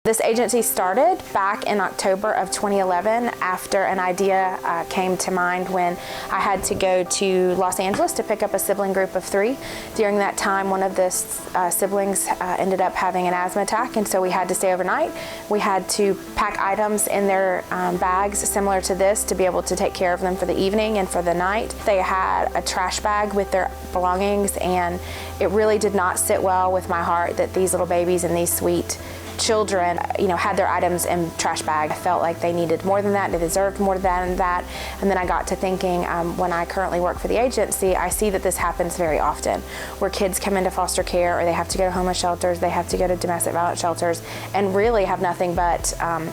This agency started back in October of 2011 after an idea came to mind when I had to go to Los Angeles to pick up a sibling group of 3. During that time, one of the siblings ended up having an asthma attack, and so we had to stay overnight. We had to pack items in their bags similar to this to be able to take care of them for the evening and for the night. They had a trash bag with their belongings, and it really did not sit well with my heart that these little babies and these sweet children, had their items in trash bag. I felt like they needed more than that, they deserved more than that. And then I got to thinking, when I currently work for the agency, I see that this happens very often, where kids come into foster care or they have to go to homeless shelters, they have to go to domestic violence shelters, and really have nothing but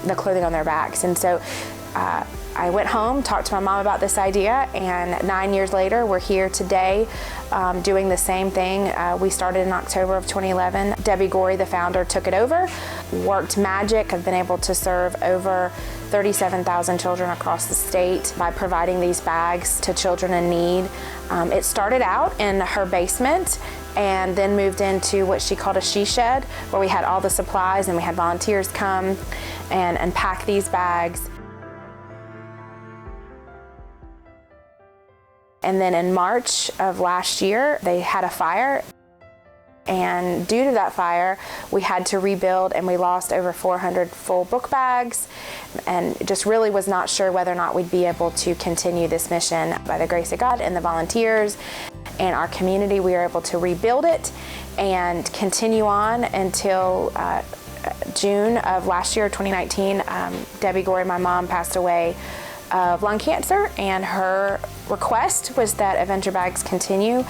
the clothing on their backs. And so I went home, talked to my mom about this idea, and 9 years later, we're here today doing the same thing. We started in October of 2011. Debbie Gorey, the founder, took it over, worked magic. I've been able to serve over 37,000 children across the state by providing these bags to children in need. It started out in her basement and then moved into what she called a she shed, where we had all the supplies and we had volunteers come and pack these bags. And then in March of last year, they had a fire. And due to that fire, we had to rebuild, and we lost over 400 full book bags, and just really was not sure whether or not we'd be able to continue this mission. By the grace of God and the volunteers and our community, we were able to rebuild it and continue on until June of last year, 2019. Debbie Gorey, my mom, passed away of lung cancer, and her request was that Adventure Bags continue.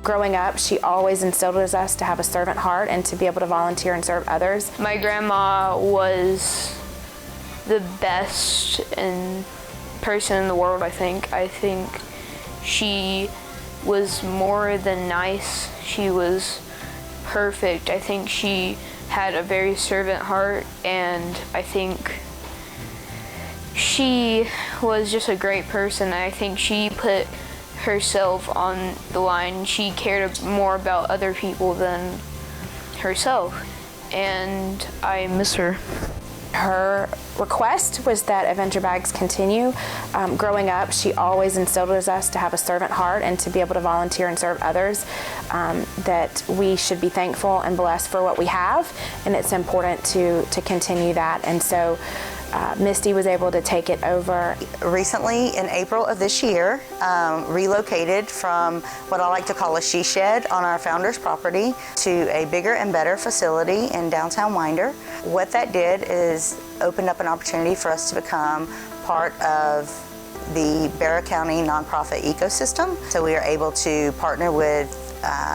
Growing up, she always instilled in us to have a servant heart and to be able to volunteer and serve others. My grandma was the best person in the world, I think. I think she was more than nice. She was perfect. I think she had a very servant heart, and I think she was just a great person. I think she put herself on the line. She cared more about other people than herself, and I miss her. Her request was that Adventure Bags continue. Growing up, she always instilled in us to have a servant heart and to be able to volunteer and serve others, that we should be thankful and blessed for what we have, and it's important to continue that. And so Misty was able to take it over. Recently, in April of this year, relocated from what I like to call a she shed on our founder's property to a bigger and better facility in downtown Winder. What that did is opened up an opportunity for us to become part of the Barrow County nonprofit ecosystem. So we are able to partner with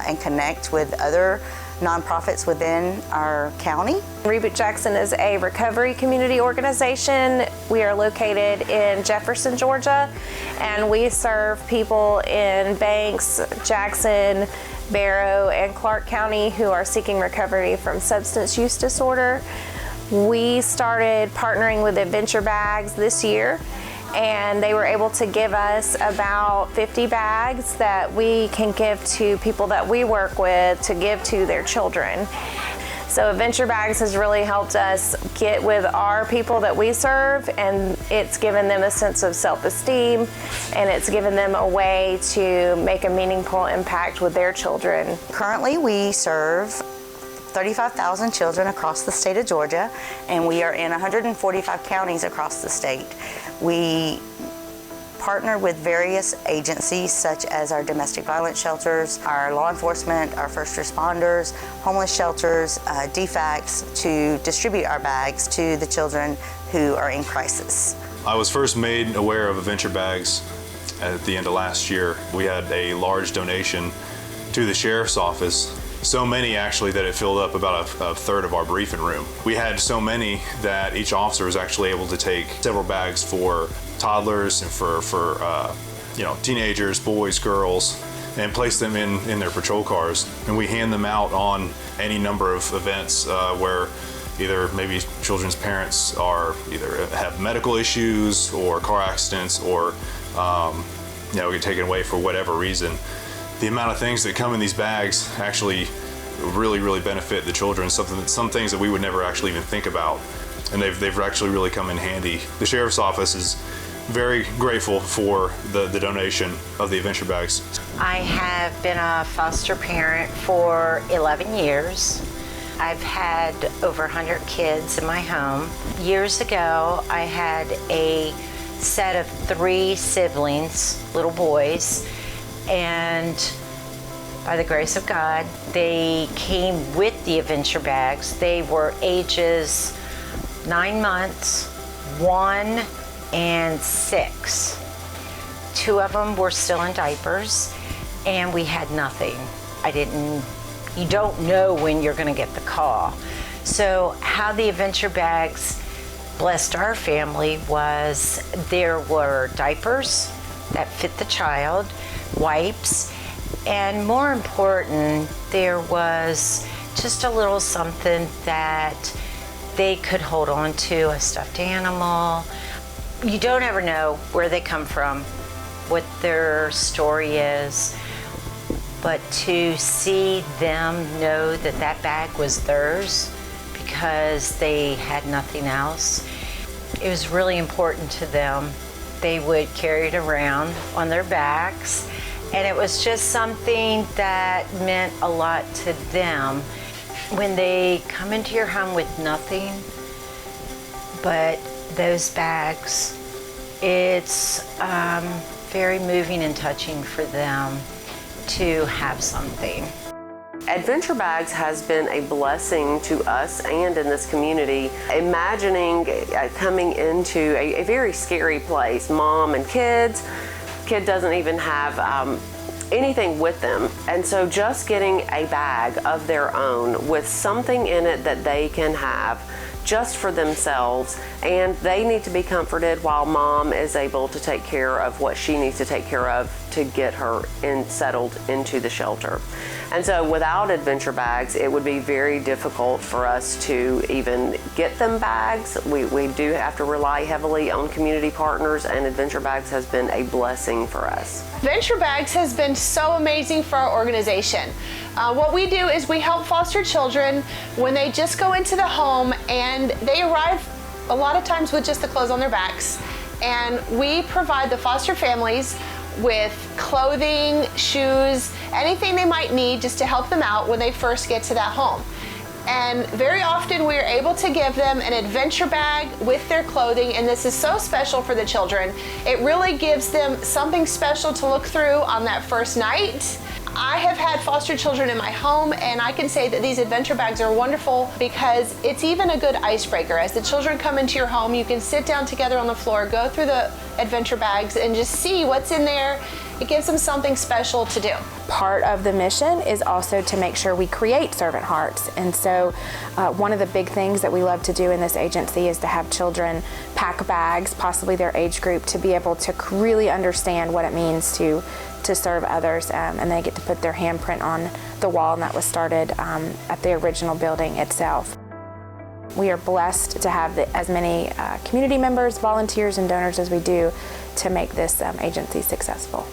and connect with other nonprofits within our county. Reboot Jackson is a recovery community organization. We are located in Jefferson, Georgia, and we serve people in Banks, Jackson, Barrow, and Clark County who are seeking recovery from substance use disorder. We started partnering with Adventure Bags this year, and they were able to give us about 50 bags that we can give to people that we work with to give to their children. So Adventure Bags has really helped us get with our people that we serve, and it's given them a sense of self-esteem, and it's given them a way to make a meaningful impact with their children. Currently, we serve 35,000 children across the state of Georgia, and we are in 145 counties across the state. We partner with various agencies such as our domestic violence shelters, our law enforcement, our first responders, homeless shelters, DFACs, to distribute our bags to the children who are in crisis. I was first made aware of Adventure Bags at the end of last year. We had a large donation to the sheriff's office. So many actually that it filled up about a third of our briefing room. We had so many that each officer was actually able to take several bags for toddlers and for teenagers, boys, girls, and place them in their patrol cars. And we hand them out on any number of events where either maybe children's parents are either have medical issues or car accidents or get taken away for whatever reason. The amount of things that come in these bags actually really benefit the children, some things that we would never actually even think about. And they've actually really come in handy. The Sheriff's Office is very grateful for the donation of the adventure bags. I have been a foster parent for 11 years. I've had over 100 kids in my home. Years ago, I had a set of 3 siblings, little boys, and by the grace of God, they came with the adventure bags. They were ages 9 months, 1, and 6. 2 of them were still in diapers, and we had nothing. You don't know when you're gonna get the call. So how the adventure bags blessed our family was there were diapers that fit the child, wipes, and more important, there was just a little something that they could hold on to, a stuffed animal. You don't ever know where they come from, what their story is, but to see them know that that bag was theirs because they had nothing else, it was really important to them. They would carry it around on their backs, and it was just something that meant a lot to them. When they come into your home with nothing but those bags, it's very moving and touching for them to have something. Adventure Bags has been a blessing to us and in this community. Imagining coming into a very scary place, mom and kids, kid doesn't even have anything with them, and so just getting a bag of their own with something in it that they can have just for themselves, and they need to be comforted while mom is able to take care of what she needs to take care of to get her settled into the shelter. And so without adventure bags, it would be very difficult for us to even get them bags. We do have to rely heavily on community partners, and adventure bags has been a blessing for us. Adventure Bags has been so amazing for our organization. What we do is we help foster children when they just go into the home and they arrive a lot of times with just the clothes on their backs. And we provide the foster families with clothing, shoes, anything they might need just to help them out when they first get to that home. And very often we are able to give them an adventure bag with their clothing, and this is so special for the children. It really gives them something special to look through on that first night. I have had foster children in my home, and I can say that these adventure bags are wonderful because it's even a good icebreaker. As the children come into your home, you can sit down together on the floor, go through the adventure bags, and just see what's in there. It gives them something special to do. Part of the mission is also to make sure we create servant hearts. And so one of the big things that we love to do in this agency is to have children pack bags, possibly their age group, to be able to really understand what it means to serve others, and they get to put their handprint on the wall, and that was started at the original building itself. We are blessed to have as many community members, volunteers, and donors as we do to make this agency successful.